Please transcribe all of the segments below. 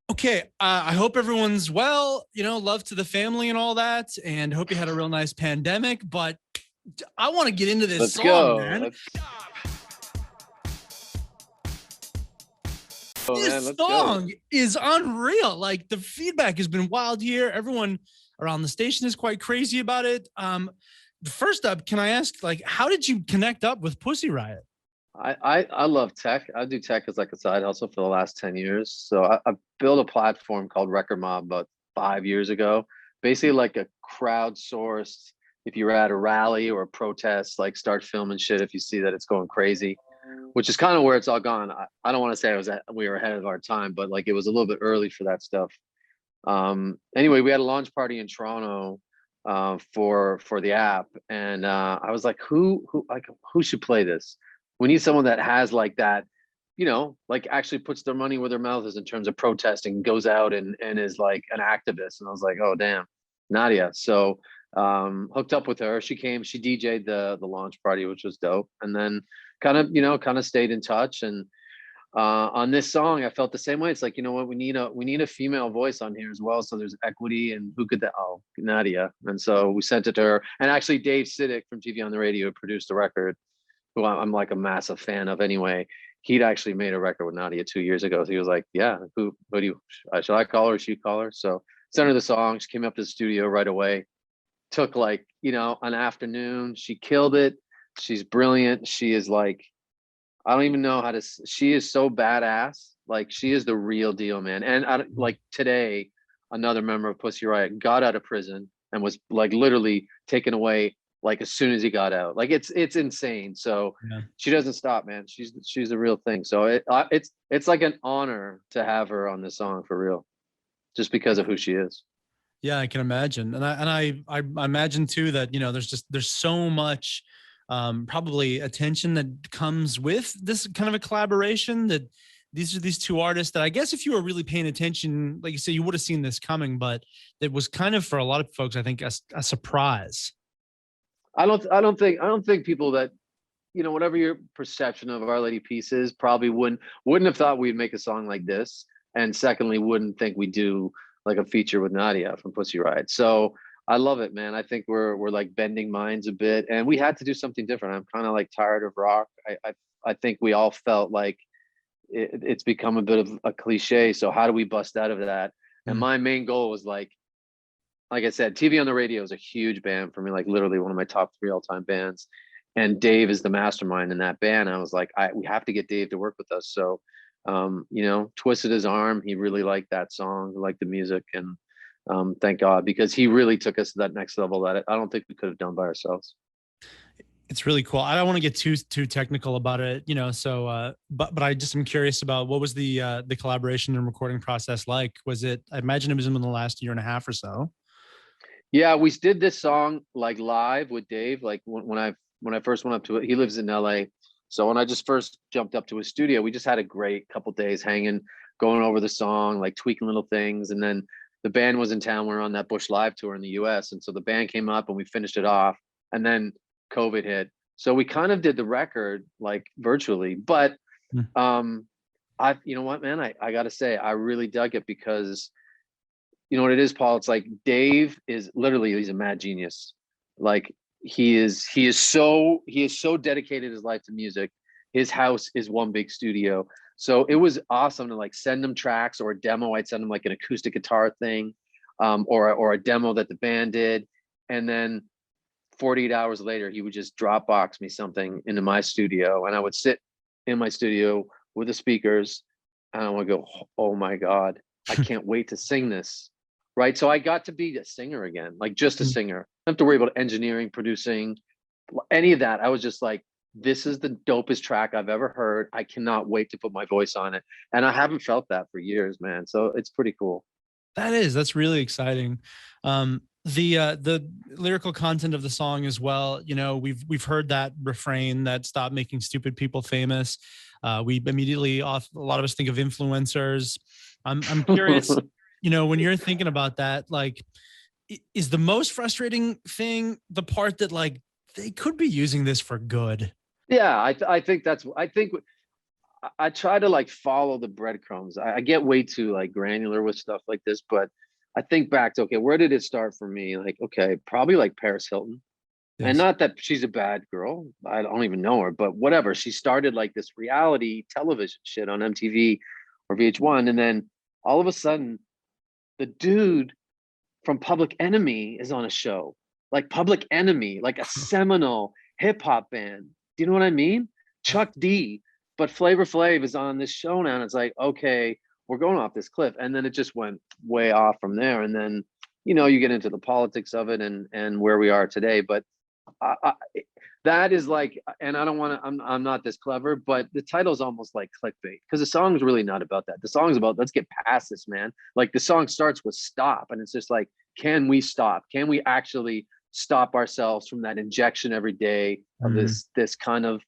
Okay, I hope everyone's well, love to the family and all that, and hope you had a real nice pandemic. But I want to get into this Let's song, go. man. Let's go, man. This Let's go. song is unreal. Like, the feedback has been wild here. Everyone around the station is quite crazy about it. First up, can I ask, like, how did you connect up with Pussy Riot? I love tech. I do tech as like a side hustle for the last 10 years. So I built a platform called Record Mob about 5 years ago. Basically like a crowdsourced, if you're at a rally or a protest, like start filming shit if you see that it's going crazy, which is kind of where it's all gone. I don't want to say we were ahead of our time, but like it was a little bit early for that stuff. Anyway, we had a launch party in Toronto for the app, and I was like, who should play this? We need someone that has like that, like actually puts their money where their mouth is in terms of protesting, goes out and is like an activist. And I was like, oh damn, Nadia. So hooked up with her. She came, she DJ'd the launch party, which was dope. And then kind of stayed in touch. And on this song, I felt the same way. It's like, you know what, we need a female voice on here as well, so there's equity. And who could that? Oh, Nadia. And so we sent it to her. And actually, Dave Sidick from TV on the Radio produced the record, who I'm like a massive fan of anyway. He'd actually made a record with Nadia 2 years ago. So he was like, yeah, who do you, should I call her? Or should you call her? So sent her the song. She came up to the studio right away. Took like, an afternoon. She killed it. She's brilliant. She is like, I don't even know how to. She is so badass. Like she is the real deal, man. And like today, another member of Pussy Riot got out of prison and was like literally taken away like as soon as he got out. Like it's insane. So Yeah. she doesn't stop, man. She's the real thing. So it's like an honor to have her on this song for real, just because of who she is. Yeah, I can imagine, and I imagine too that there's so much probably attention that comes with this kind of a collaboration. That these are these two artists that I guess if you were really paying attention, like you said, you would have seen this coming, but it was kind of for a lot of folks, I think, a surprise. I don't think people that whatever your perception of Our Lady Peace is, probably wouldn't have thought we'd make a song like this, and secondly, wouldn't think we do like a feature with Nadia from Pussy Riot. So I love it, man. I think we're like bending minds a bit, and we had to do something different. I'm kind of like tired of rock. I think we all felt like it's become a bit of a cliche. So how do we bust out of that? And Mm. my main goal was like I said, TV on the Radio is a huge band for me, like literally one of my top three all-time bands. And Dave is the mastermind in that band. I was like, we have to get Dave to work with us. So, twisted his arm. He really liked that song, liked the music, and thank God, because he really took us to that next level that I don't think we could have done by ourselves. It's really cool. I don't want to get too technical about it, So, but I just am curious about what was the collaboration and recording process like? Was it? I imagine it was in the last year and a half or so. Yeah, we did this song like live with Dave. Like when I first went up to it, he lives in LA. So when I just first jumped up to his studio, we just had a great couple days hanging, going over the song, like tweaking little things. And then the band was in town. We were on that Bush Live tour in the US. And so the band came up and we finished it off. And then COVID hit. So we kind of did the record like virtually. But Mm. you know what, man, I gotta say, I really dug it because you know what it is, Paul. It's like Dave is literally, he's a mad genius. Like he is so dedicated his life to music. His house is one big studio. So it was awesome to like send him tracks or a demo. I'd send him like an acoustic guitar thing, or a demo that the band did. And then 48 hours later, he would just Dropbox me something into my studio. And I would sit in my studio with the speakers and I would go, oh my God, I can't wait to sing this. Right. So I got to be a singer again, like just a Mm. singer. I don't have to worry about engineering, producing, any of that. I was just like, this is the dopest track I've ever heard. I cannot wait to put my voice on it. And I haven't felt that for years, man. So it's pretty cool. That's really exciting. The lyrical content of the song as well. We've heard that refrain that "Stop making stupid people famous." We immediately off a lot of us think of influencers. I'm curious, when you're thinking about that, like, is the most frustrating thing the part that like they could be using this for good? Yeah, I think I try to like follow the breadcrumbs. I get way too like granular with stuff like this, but I think back to, okay, where did it start for me? Like, okay, probably like Paris Hilton. And Yes. not that she's a bad girl. I don't even know her, but whatever. She started like this reality television shit on MTV or VH1. And then all of a sudden, the dude from Public Enemy is on a show. Like Public Enemy, like a seminal hip hop band. Do you know what I mean? Chuck D. But Flavor Flav is on this show now, and it's like, okay, we're going off this cliff. And then it just went way off from there. And then, you get into the politics of it and where we are today. But I, that is like, and I don't want to. I'm not this clever, but the title's almost like clickbait because the song's really not about that. The song's about let's get past this, man. Like the song starts with stop, and it's just like, can we stop? Can we actually stop ourselves from that injection every day of this kind of,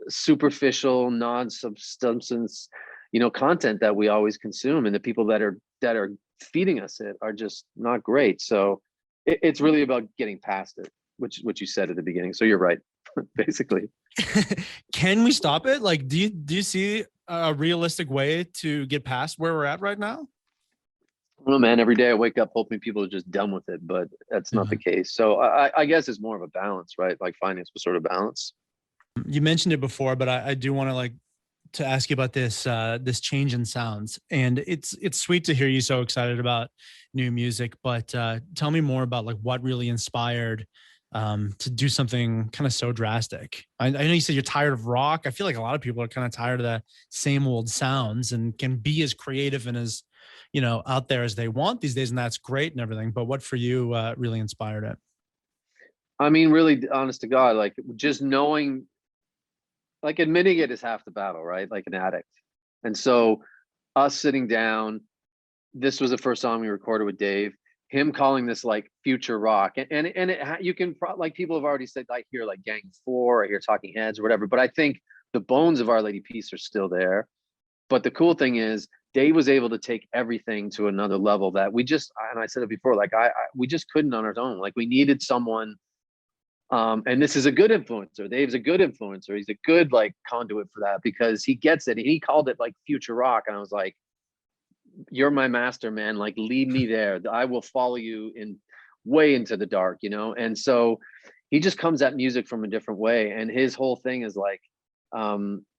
superficial, non-substance, content that we always consume, and the people that are feeding us it are just not great. So it's really about getting past it, which you said at the beginning. So you're right, basically. Can we stop it? Like, do you see a realistic way to get past where we're at right now? Well, man, every day I wake up hoping people are just done with it, but that's not the case. So I guess it's more of a balance, right? Like finding some sort of balance. You mentioned it before, but I do want to ask you about this change in sounds, and it's sweet to hear you so excited about new music. But tell me more about like what really inspired to do something kind of so drastic. I know you said you're tired of rock. I feel like a lot of people are kind of tired of the same old sounds and can be as creative and as out there as they want these days, and that's great and everything. But what for you really inspired it? I mean, really, honest to God, like just knowing, like admitting it is half the battle, right? Like an addict. And so us sitting down, this was the first song we recorded with Dave, him calling this like future rock. You can like people have already said, I hear like Gang 4, I hear Talking Heads or whatever, but I think the bones of Our Lady Peace are still there. But the cool thing is Dave was able to take everything to another level that we just, and I said it before, like we just couldn't on our own. Like we needed someone. And this is a good influencer. Dave's a good influencer. He's a good like conduit for that because he gets it. He called it like future rock. And I was like, you're my master, man. Like lead me there. I will follow you in way into the dark, And so he just comes at music from a different way. And his whole thing is like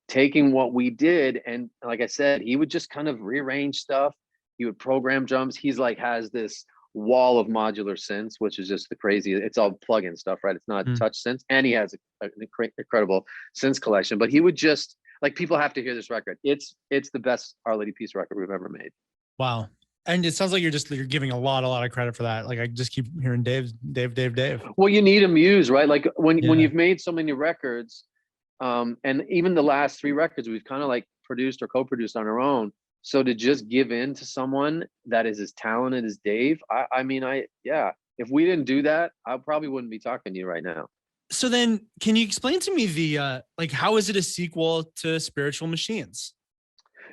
taking what we did. And like I said, he would just kind of rearrange stuff. He would program drums. He's like has this wall of modular synths, which is just the crazy. It's all plug-in stuff, right? It's not touch synths, and he has an incredible synths collection. But he would just like people have to hear this record. It's the best Our Lady Peace record we've ever made. Wow. And it sounds like you're giving a lot of credit for that. Like I just keep hearing Dave. Well, you need a muse, right? Like when you've made so many records, and even the last 3 records we've kind of like produced or co-produced on our own. So to just give in to someone that is as talented as Dave, if we didn't do that, I probably wouldn't be talking to you right now. So then can you explain to me the like how is it a sequel to Spiritual Machines?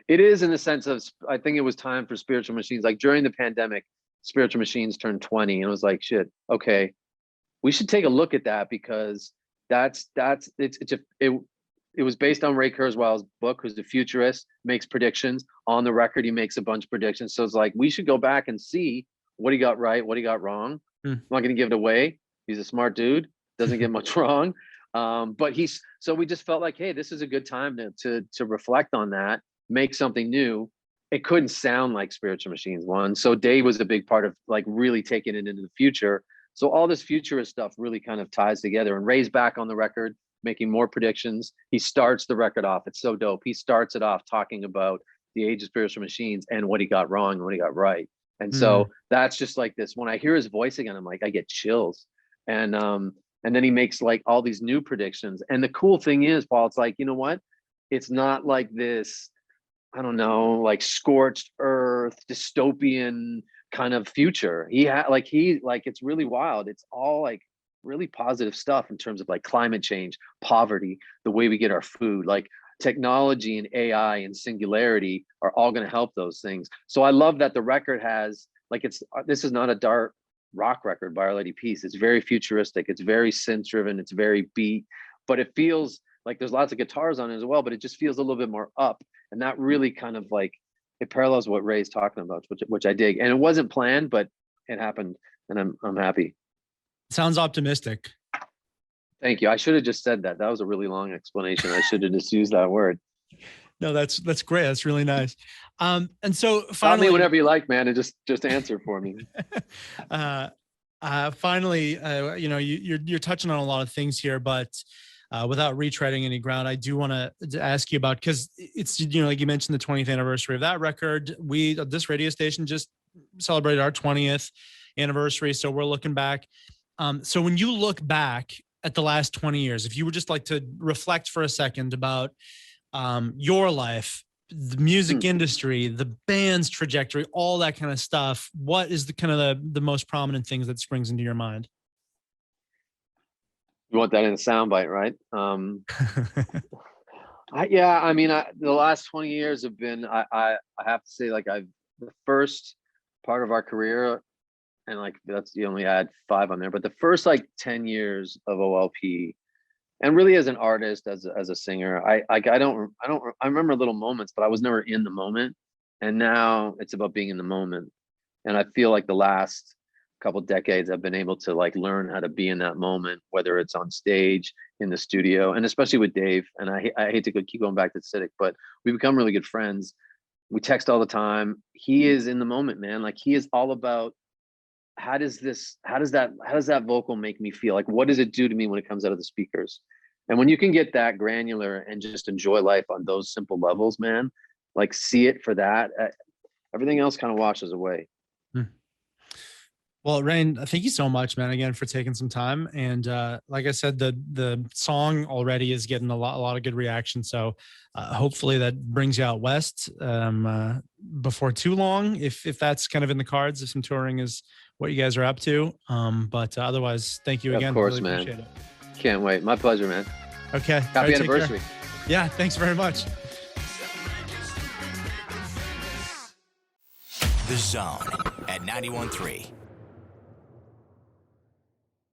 It is in the sense of, I think it was time for Spiritual Machines. Like during the pandemic, Spiritual Machines turned 20 and it was like, shit, okay, we should take a look at that because it was based on Ray Kurzweil's book, who's a futurist, makes predictions. On the record, he makes a bunch of predictions. So it's like, we should go back and see what he got right, what he got wrong. I'm not going to give it away. He's a smart dude, doesn't get much wrong. But so we just felt like, hey, this is a good time to reflect on that, make something new. It couldn't sound like Spiritual Machines 1. So Dave was a big part of like really taking it into the future. So all this futurist stuff really kind of ties together, and Ray's back on the record, making more predictions. He starts the record off. It's so dope. He starts it off talking about the age of Spiritual Machines and what he got wrong and what he got right. And so that's just like this. When I hear his voice again, I'm like, I get chills. And then he makes like all these new predictions. And the cool thing is, Paul, it's like, you know what? It's not like this, I don't know, like scorched earth, dystopian kind of future. It's really wild. It's all like really positive stuff in terms of like climate change, poverty, the way we get our food, like technology and AI and singularity are all going to help those things. So I love that the record has like, this is not a dark rock record by Our Lady Peace. It's very futuristic. It's very synth driven. It's very beat, but it feels like there's lots of guitars on it as well, but it just feels a little bit more up. And that really kind of like, it parallels what Ray's talking about, which I dig. And it wasn't planned, but it happened, and I'm happy. Sounds optimistic. Thank you. I should have just said that. That was a really long explanation. I should have just used that word. No, that's great. That's really nice. And so finally, finally, me whenever you like, man, and just answer for me. Finally, you know, you're touching on a lot of things here, but without retreading any ground, I do want to ask you about, because it's, you know, like you mentioned, the 20th anniversary of that record. This radio station just celebrated our 20th anniversary, so we're looking back. So when you look back at the last 20 years, if you would just like to reflect for a second about your life, the music industry, the band's trajectory, all that kind of stuff, what is the kind of the most prominent things that springs into your mind? You want that in a soundbite, right? I mean, the last 20 years have been, I have to say, like, the first part of our career, and like that's, you only add 5 on there, but the first like 10 years of OLP, and really as an artist, as a singer, I remember little moments, but I was never in the moment. And now it's about being in the moment. And I feel like the last couple decades I've been able to like learn how to be in that moment, whether it's on stage, in the studio, and especially with Dave. And I hate to keep going back to Acidic, but we become really good friends. We text all the time. He is in the moment, man. Like, he is all about, how does that vocal make me feel? Like, what does it do to me when it comes out of the speakers? And when you can get that granular and just enjoy life on those simple levels, man, like, see it for that, everything else kind of washes away. Well, Raine, thank you so much, man, again, for taking some time. And like I said, the song already is getting a lot of good reaction. So hopefully that brings you out west before too long, if that's kind of in the cards, if some touring is what you guys are up to. But otherwise, thank you again. Of course, really man. Appreciate it. Can't wait. My pleasure, man. Okay. Happy anniversary. Yeah, thanks very much. The Zone at 91.3.